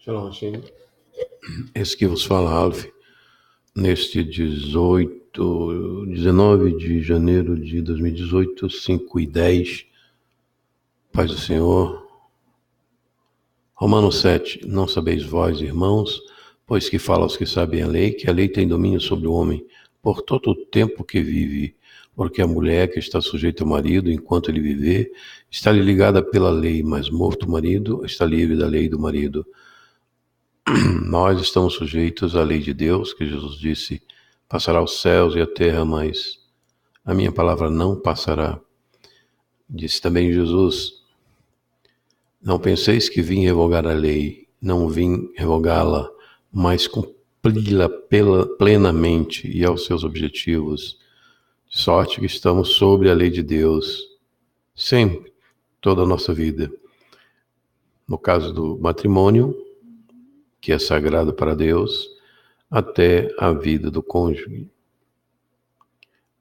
Shalom, Hashem. Esse que vos fala, Alf, neste 19 de janeiro de 2018, 5:10, Paz do Senhor. Romanos 7, não sabeis vós, irmãos, pois que fala aos que sabem a lei, que a lei tem domínio sobre o homem, por todo o tempo que vive, porque a mulher que está sujeita ao marido, enquanto ele viver, está-lhe ligada pela lei, mas morto o marido, está livre da lei do marido. Nós estamos sujeitos à lei de Deus, que Jesus disse, passará os céus e a terra, mas a minha palavra não passará. Disse também Jesus, não penseis que vim revogar a lei, não vim revogá-la, mas cumpri-la plenamente e aos seus objetivos, de sorte que estamos sobre a lei de Deus, sempre, toda a nossa vida. No caso do matrimônio, que é sagrado para Deus, até a vida do cônjuge.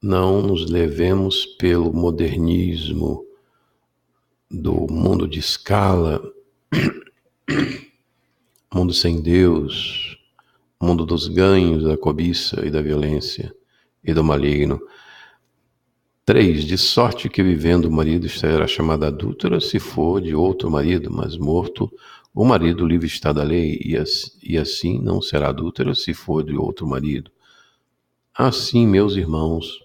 Não nos levemos pelo modernismo do mundo de escala, mundo sem Deus, mundo dos ganhos, da cobiça e da violência e do maligno. 3. De sorte que vivendo o marido será chamada adúltera se for de outro marido, mas morto o marido livre está da lei, e assim não será adúltera se for de outro marido. Assim, meus irmãos,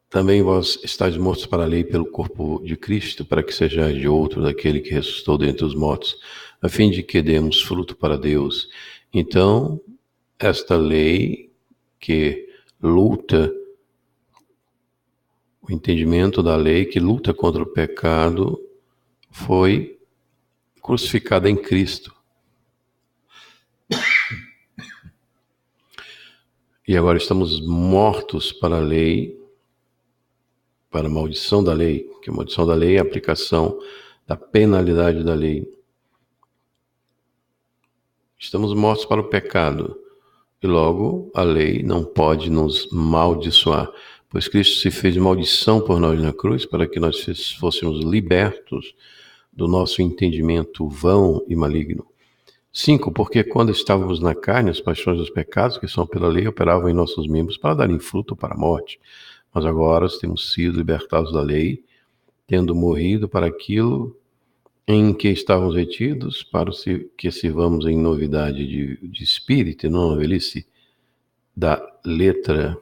também vós estáis mortos para a lei pelo corpo de Cristo, para que sejais de outro daquele que ressuscitou dentre os mortos, a fim de que demos fruto para Deus. Então, esta lei que luta, o entendimento da lei que luta contra o pecado, foi crucificada em Cristo. E agora estamos mortos para a lei, para a maldição da lei, que a maldição da lei é a aplicação da penalidade da lei. Estamos mortos para o pecado, e logo a lei não pode nos maldiçoar, pois Cristo se fez maldição por nós na cruz, para que nós fôssemos libertos do nosso entendimento vão e maligno. 5. Porque quando estávamos na carne, as paixões dos pecados, que são pela lei, operavam em nossos membros para darem fruto para a morte. Mas agora temos sido libertados da lei, tendo morrido para aquilo em que estávamos retidos, para que sirvamos em novidade de espírito, e não na velhice da letra.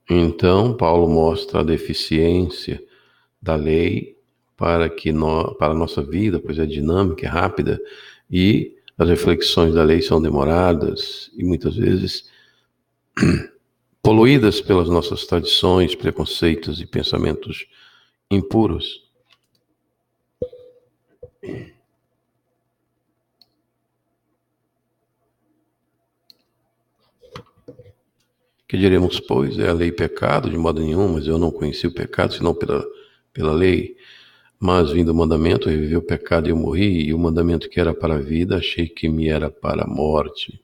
Então, Paulo mostra a deficiência da lei para a nossa vida, pois é dinâmica, é rápida, e as reflexões da lei são demoradas e muitas vezes poluídas pelas nossas tradições, preconceitos e pensamentos impuros. Que diremos, pois, é a lei pecado? De modo nenhum, mas eu não conheci o pecado, senão pela lei. Mas, vindo o mandamento, eu vivi o pecado e eu morri, e o mandamento que era para a vida, achei que me era para a morte.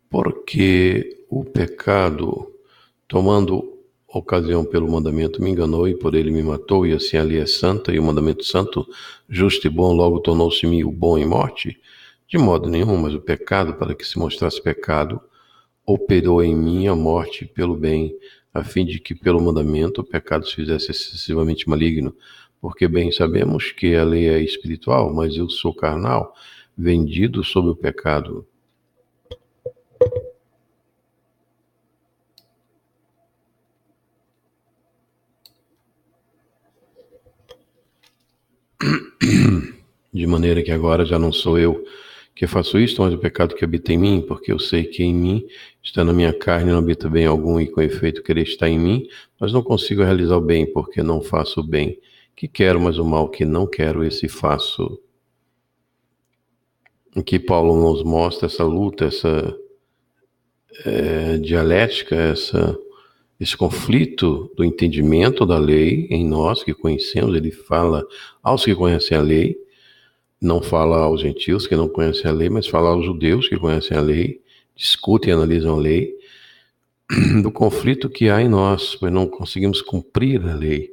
Porque o pecado, tomando ocasião pelo mandamento, me enganou e por ele me matou, e assim a lei é santa, e o mandamento santo, justo e bom, logo tornou-se-me o bom em morte? De modo nenhum, mas o pecado, para que se mostrasse pecado, operou em mim a morte pelo bem, a fim de que pelo mandamento o pecado se fizesse excessivamente maligno. Porque bem sabemos que a lei é espiritual, mas eu sou carnal, vendido sob o pecado. De maneira que agora já não sou eu que faço isto, mas o pecado que habita em mim, porque eu sei que em mim está na minha carne, não habita bem algum, e com efeito querer estar em mim, mas não consigo realizar o bem, porque não faço o bem que quero, mas o mal que não quero, esse faço. Em que Paulo nos mostra essa luta, essa dialética, esse conflito do entendimento da lei em nós que conhecemos. Ele fala aos que conhecem a lei, não fala aos gentios que não conhecem a lei, mas fala aos judeus que conhecem a lei, discutem e analisam a lei, do conflito que há em nós, pois não conseguimos cumprir a lei.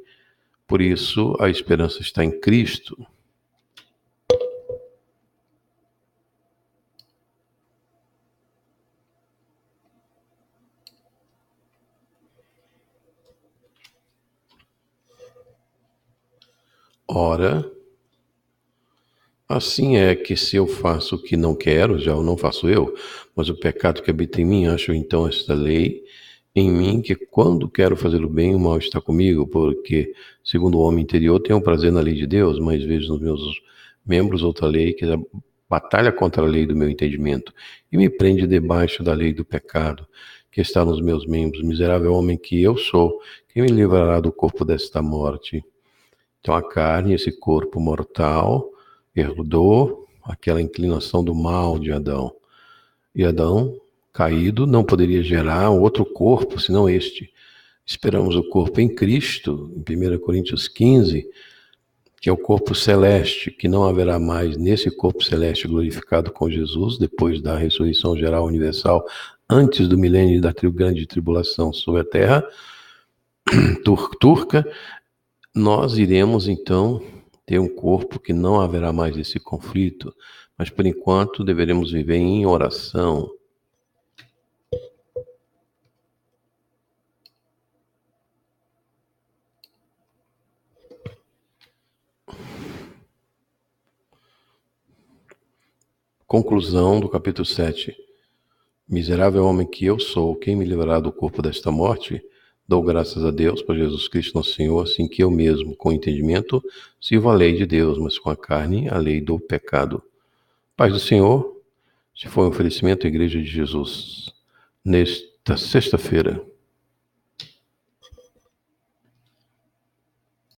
Por isso, a esperança está em Cristo. Ora, assim é que se eu faço o que não quero, já o não faço eu, mas o pecado que habita em mim, acho então esta lei em mim, que quando quero fazer o bem, o mal está comigo, porque, segundo o homem interior, tenho prazer na lei de Deus, mas vejo nos meus membros outra lei que batalha contra a lei do meu entendimento e me prende debaixo da lei do pecado que está nos meus membros. Miserável homem que eu sou, quem me livrará do corpo desta morte? Então a carne, esse corpo mortal, herdou aquela inclinação do mal de Adão. E Adão, caído, não poderia gerar outro corpo, senão este. Esperamos o corpo em Cristo, em 1 Coríntios 15, que é o corpo celeste, que não haverá mais nesse corpo celeste glorificado com Jesus, depois da ressurreição geral universal, antes do milênio da grande tribulação sobre a terra turca. Nós iremos, então, ter um corpo que não haverá mais esse conflito, mas, por enquanto, deveremos viver em oração. Conclusão do capítulo 7. Miserável homem que eu sou, quem me livrará do corpo desta morte? Dou graças a Deus por Jesus Cristo nosso Senhor, assim que eu mesmo, com entendimento, sirvo a lei de Deus, mas com a carne, a lei do pecado. Paz do Senhor, se foi um oferecimento à Igreja de Jesus, nesta sexta-feira.